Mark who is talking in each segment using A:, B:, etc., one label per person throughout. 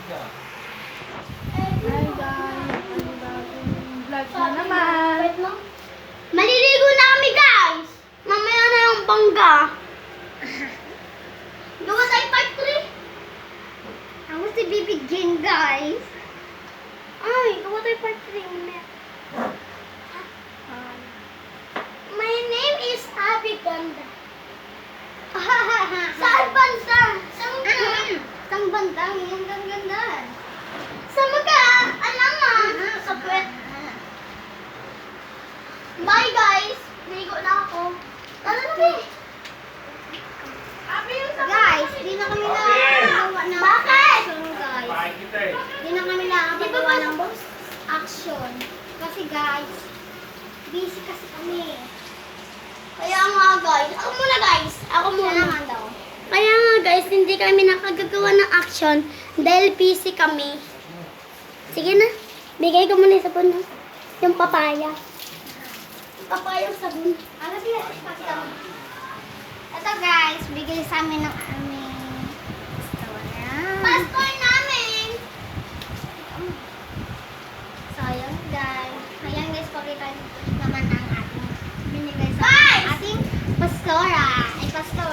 A: Hi guys, panibagong vlog na naman.
B: Maliligo na kami guys. Mamaya na yung bangga. Gawa tayo part 3. Ako si bibigyan guys. Ay, gawa tayo part 3. My name is Abby Ganda. Saan banda? Saan banda? Ang ganda. Sa mag-aalaman. Sa puwet. Bye guys! Ligo na ako. Tara na, Bi! Guys, di na kami nakagawa ng action, guys. Di na kami nakagawa ng action. Kasi guys, busy kasi kami. Kaya nga guys, ako muna guys. Ako muna naman daw. Kaya nga guys, hindi kami nakagagawa ng action dahil busy kami. Sige na, bigay ko muna yung sabon na. Yung papaya. Papayang sabon. Ano siya? Ito guys, bigay sa amin ng aming pastor namin. So, ayan guys. Ayan guys, pakita naman ang ating binigay sa ating pastora. Ay, pastor.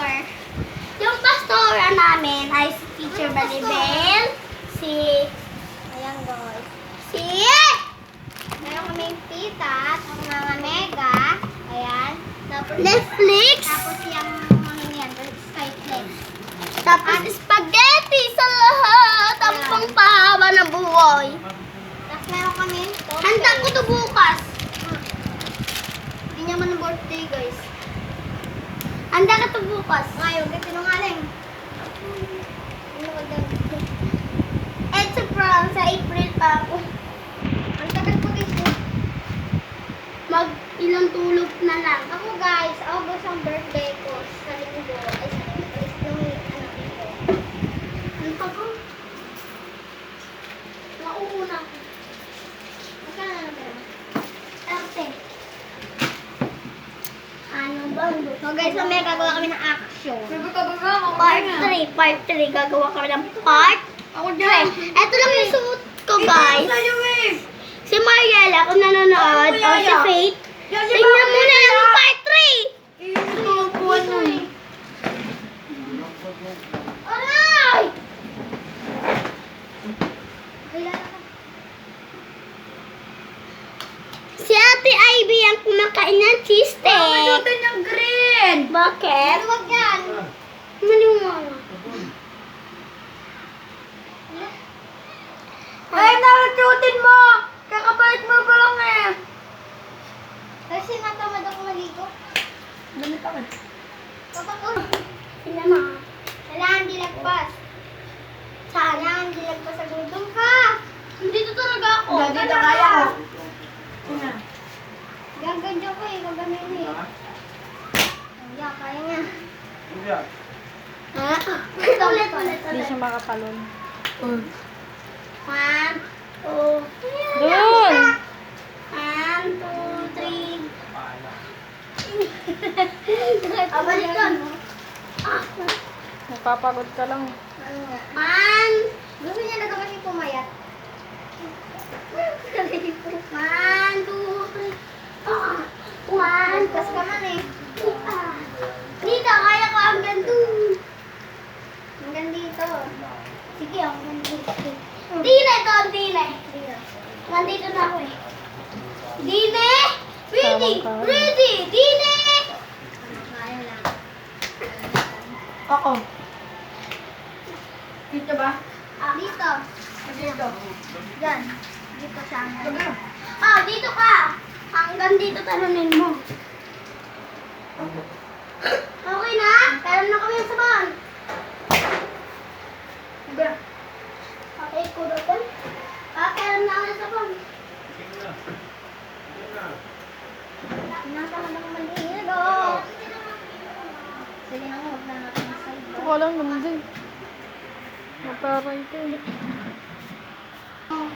B: Yung pastora namin ay si Teacher Balibel. Ayan guys. Meron kaming pita at mga mega. Ayan. Tapos, Netflix. Tapos yung mga yan, Skyflex. Tapos spaghetti sa lahat. Ang pangpahaba ng buhay. Tapos meron kami. Handa ko to bukas. Hindi naman ang birthday guys. Handa ka to bukas. Ngayon, sinungaling. It's from sa April pa ako. Ang tagal ko dito. Mag-ilang tulog na lang. Ako guys, August ang birthday ko. Sa linggo. Ay, sa linggo. Yung anak ko. Ano pa ko? Nauuna ko. Magkano na pera? 30. Ano ba? So guys, mamaya gagawa kami ng action. Part 3 gagawa kami ng part. Ako dyan. Ito lang yung suot ko guys. Si Mariela, kung nanonood, o si Faith, tingnan mo na lang part 3! Aray! Si Ate Ivy ang kumakain ng cheese steak.
A: yung green.
B: Bakit? Huwag yan. Maliwanag.
A: Ay, nakasutin mo. Kakabait mo pa lang eh.
B: Kasi natamad ako maligo.
A: Damit ako.
B: Kapag sila ma. Kailangan dilagpas. Saan? Kailangan dilagpas sa gudong ka. Dito talaga ako.
A: Dito kaya ko.
B: Gagadyo ko eh. Gagamin eh. Kaya, kaya nga. Ulit.
A: Hindi siya makapalon.
B: 1, 2,
A: Doon!
B: 1, 2, 3. Abalik doon.
A: Napapagod ka lang.
B: Gusto niya na gawin yung pumayat. 1, 2, 3. 1. Kas ka man eh. Dito, kaya ko hanggang doon. Hanggang dito. Sige, hanggang dito. Dine to, Dine. Nandito na ako eh. Dine! Ready! Ready! Dine! Kaya lang.
A: Ako. Dito ba?
B: Dito.
A: Dito.
B: Diyan. Dito siya. Dito ka. Hanggang dito talunin mo. Okay na? Kailan na kami sa bahan? Okay, kudo ko. Kailan na kami sa bahan? Nasa ka na maligo. Sige na, huwag na natin sa iba.
A: Ako lang naman din. Maparay ka eh.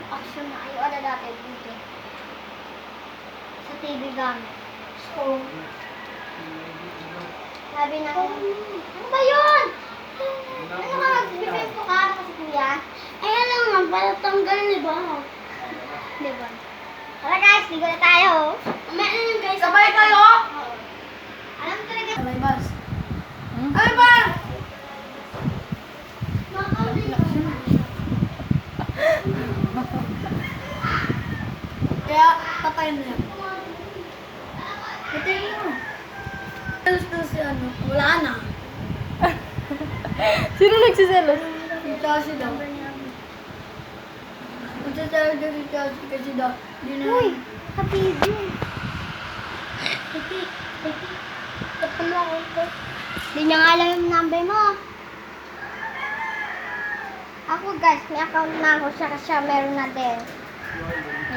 B: Action na ayaw ala dati dito. Sa TV gamit. So, sabi na, ano ba yun? Ano ka, magbibigay po ka kasi kuya? Ayan lang matatanggal, di ba? Di ba? Tara guys, ligo na tayo. Mamaya na yun guys.
A: Sabay kayo?
B: Alam ko talaga.
A: Sabay bas. Ay ba? Kaya patayin mo yan. Patayin mo. Gusto si ano, wala na.
C: Sino nagsiselos?
A: Si Chelsea daw. Magsasabi daw si Chelsea kasi daw, di na.
B: Uy, kapibig. Tapos mo ako ito. Hindi niya nga alam yung number mo. Ako guys, may account na ako. Siya meron na din.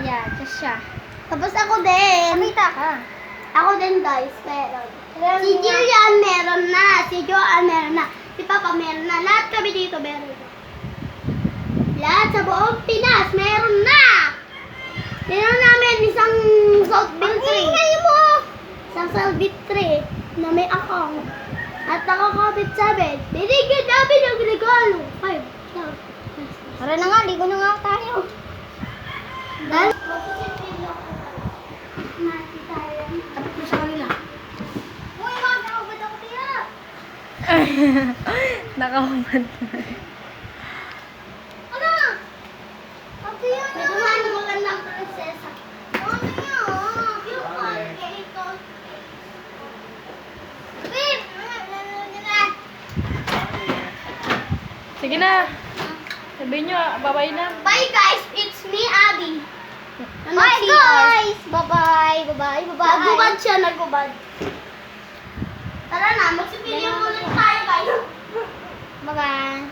B: Ayan, siya. Tapos ako din. Kamita ka. Ako din guys, meron. Si Jillian meron na. Si Joanne meron na. Si Papa meron na. Lahat kami dito meron na. Lahat sa buong Pinas meron na. Meron namin isang Southbit 3. Ang ingay mo! Isang Southbit 3 na may account. At nakakabit 7. Binigyan namin ng regalo. 5. Tara na nga, ligo na nga tayo. Dahil?
A: Tapos na sa kanila.
B: Uy, wag ako ba ako tiya?
C: Nakahumad.
B: Ano? Ate yan na. Ito nga yung magandang prinsesa. Ano yan? Yung palke ito. Babe!
C: Sige na. Sabihin nyo, babay na.
B: Bye guys! It's me, Abby. Bye guys! Bye-bye! Bye-bye! Bye-bye! Nagubad siya, nagubad. Tara na, magsipilyo ulit tayo guys. Bye-bye!